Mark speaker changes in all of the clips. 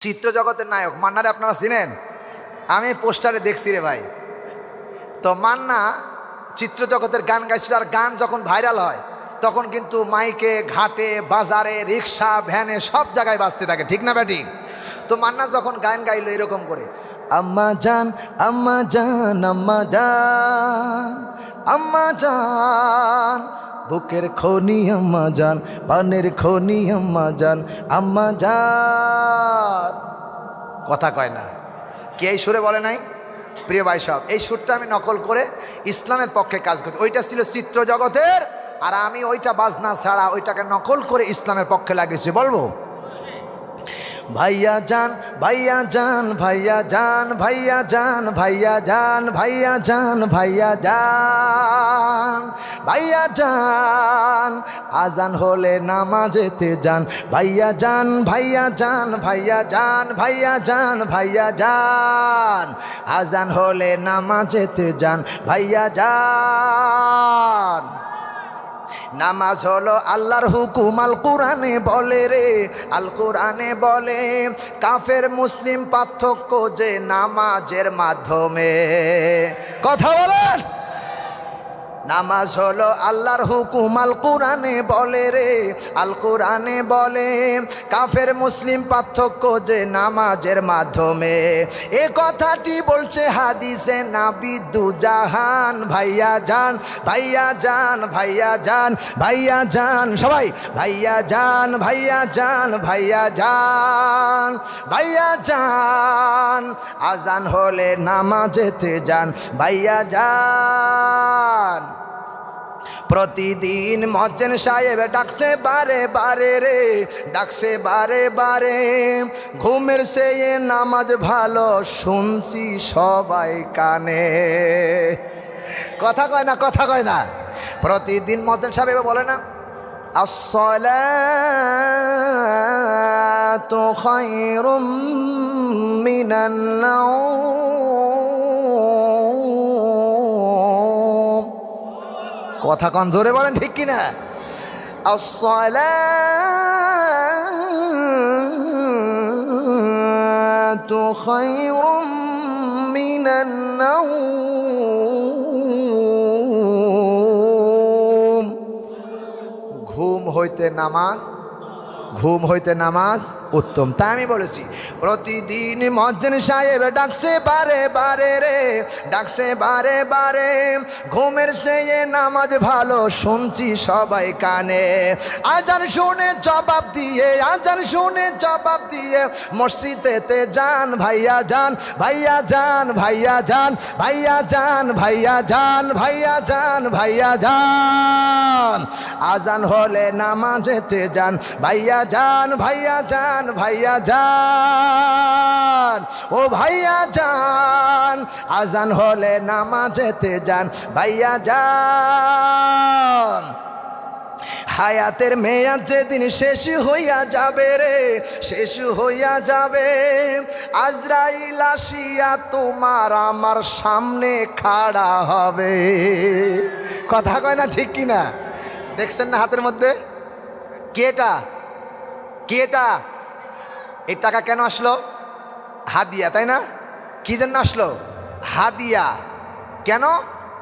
Speaker 1: চিত্র জগতের নায়ক মান্নারে আপনারা চিনেন? আমি পোস্টারে দেখছি রে ভাই। তো মান্না চিত্র জগতের গান গাইছিল, আর গান যখন ভাইরাল হয় তখন কিন্তু মাইকে, ঘাটে, বাজারে, রিক্সা, ভ্যানে সব জায়গায় বাজতে থাকে, ঠিক না ব্যাটি? তো মান্না যখন গান গাইলো এরকম করে, আম্মা জান আম্মা জান আম্মা জান আম্মা জান, বুকের খনি আম্মা জান, পানের খনি আম্মা জান, আম্মা জান। কথা কয় না, কে এই সুরে বলে নাই? প্রিয় ভাই সাহেব, এই সুরটা আমি নকল করে ইসলামের পক্ষে কাজ করতে, ওইটা ছিল চিত্র জগতের, আর আমি ওইটা বাজনা ছাড়া ওইটাকে নকল করে ইসলামের পক্ষে লাগিয়েছি। বলবো ভাইয়া জান ভাইয়া জান ভাইয়া জান ভাইয়া জান ভাইয়া জান ভাইয়া জান ভাইয়া জান ভাইয়া জান, আজান হলে নামাজেতে যান ভাইয়া জান ভাইয়া জান ভাইয়া জান ভাইয়া জান ভাইয়া জান, আজান হলে নামাজেতে যান ভাইয়া জান। নামাজ হলো আল্লাহর হুকুম, আল কোরআনে বলে রে, আল কোরআনে বলে কাফের মুসলিম পার্থক্য যে নামাজের মাধ্যমে। কথা বলেন, নামাজ হলো আল্লাহর হুকুম, আল কোরআনে বলে রে, আল কোরআনে বলে কাফের মুসলিম পার্থক্য যে নামাজের মাধ্যমে। এ কথাটি বলছে হাদিসে নাবী দুজাহান। ভাইয়া জান ভাইয়া জান ভাইয়া জান ভাইয়া জান, সবাই ভাইয়া জান ভাইয়া জান ভাইয়া জান ভাইয়া জান, আজান হলে নামাজেতে যান ভাইয়া জান। প্রতিদিন মজ্জেন সাহেব ডাকছে বারে বারে রে, ডাকছে বারে বারে, ঘুমের সে নামাজ ভালো শুনছি সবাই কানে। কথা কয় না, কথা কয় না। প্রতিদিন মজ্জেন সাহেব বলে না, আসসালাতু খায়রুম মিনান নাওম। কথা কন জোরে বলেন, ঠিক কিনা? আসসালাতু খায়রুম মিনান নাওম। ঘুম হইতে নামাজ, ঘুম হইতে নামাজ উত্তম। তাই আমি বলেছি প্রতিদিন মজ্জেন সাহেব ডাকছে বারে বারে রে, ডাকছে বারে বারে, ঘুমের সে নামাজ ভালো শুনছি সবাই কানে। আজান শুনে জবাব দিয়ে, আজান শুনে জবাব দিয়ে মসজিদেতে যান ভাইয়া যান ভাইয়া যান ভাইয়া যান ভাইয়া যান ভাইয়া যান ভাইয়া যান ভাইয়া যান, আজান হলে নামাজেতে যান ভাইয়া যান ভাইয়া যান ভাইয়া যান, ও ভাইয়া যান, আজান হলে নামাজেতে যান ভাইয়া যান। হায়াতের মেয়াদ যেদিন শেষ হইয়া যাবে রে, শেষ হইয়া যাবে, আজরাইল আসিয়া তোমার আমার সামনে খাড়া হবে। কথা কয় না, ঠিক কিনা? দেখছেন না হাতের মধ্যে কি? এটা কি? এটা এই টাকা কেন আসলো? হাদিয়া, তাই না? কি জন্য আসলো? হাদিয়া। কেন?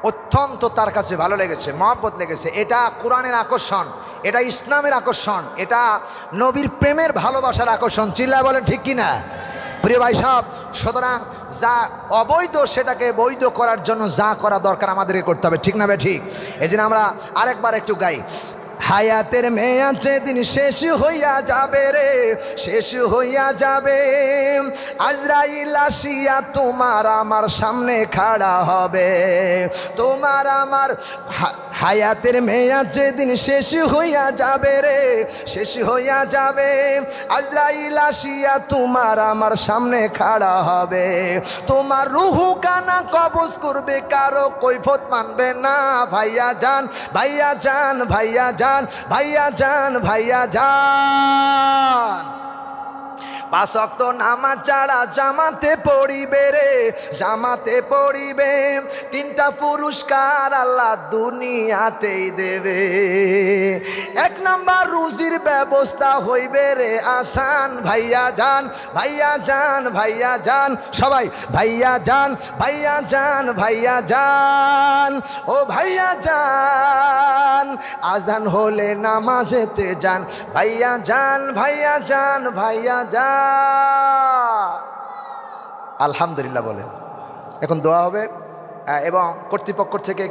Speaker 1: অত্যন্ত তার কাছে ভালো লেগেছে, মহব্বত লেগেছে। এটা কোরআনের আকর্ষণ, এটা ইসলামের আকর্ষণ, এটা নবীর প্রেমের ভালোবাসার আকর্ষণ। চিল্লায় বলেন ঠিক কিনা? প্রিয় ভাই সাহেব, সুতরাং যা অবৈধ সেটাকে বৈধ করার জন্য যা করা দরকার আমাদেরকে করতে হবে, ঠিক না ভাই? ঠিক। এই জন্য আমরা আরেকবার একটু গাই, হায়াতের মেয়াদ যেদিন শেষ হইয়া যাবে রে, শেষ হইয়া যাবে, আজরাইল আসিয়া তোমার আমার সামনে খাড়া হবে। তোমার আমার হায়াতের মেয়াদ যেদিন শেষ হইয়া যাবে রে, শেষ হইয়া যাবে, আজরাইল আসিয়া তোমার আমার সামনে খাড়া হবে। তোমার রুহু কানা কবজ করবে, কারো কৈফত মানবে না। ভাইয়া যান ভাইয়া যান ভাইয়া যান ভাইয়া যান ভাইয়া যান, পাঁচ ওয়াক্ত নামাজ ছাড়া জামাতে পড়িবে রে, জামাতে পড়িবে, তিনটা পুরস্কার আল্লাহ দুনিয়াতেই দেবে। এক নাম্বার রুজির ব্যবস্থা হইবে রে আসান, ভাইয়া যান, ভাইয়া যান, ভাইয়া যান, সবাই ভাইয়া যান, ভাইয়া যান, ভাইয়া যান, ও ভাইয়া যান, আজান হলে নামাজেতে যান, ভাইয়া যান, ভাইয়া যান, ভাইয়া যান। আলহামদুলিল্লাহ বলেন। এখন দোয়া হবে এবং কর্তৃপক্ষ থেকে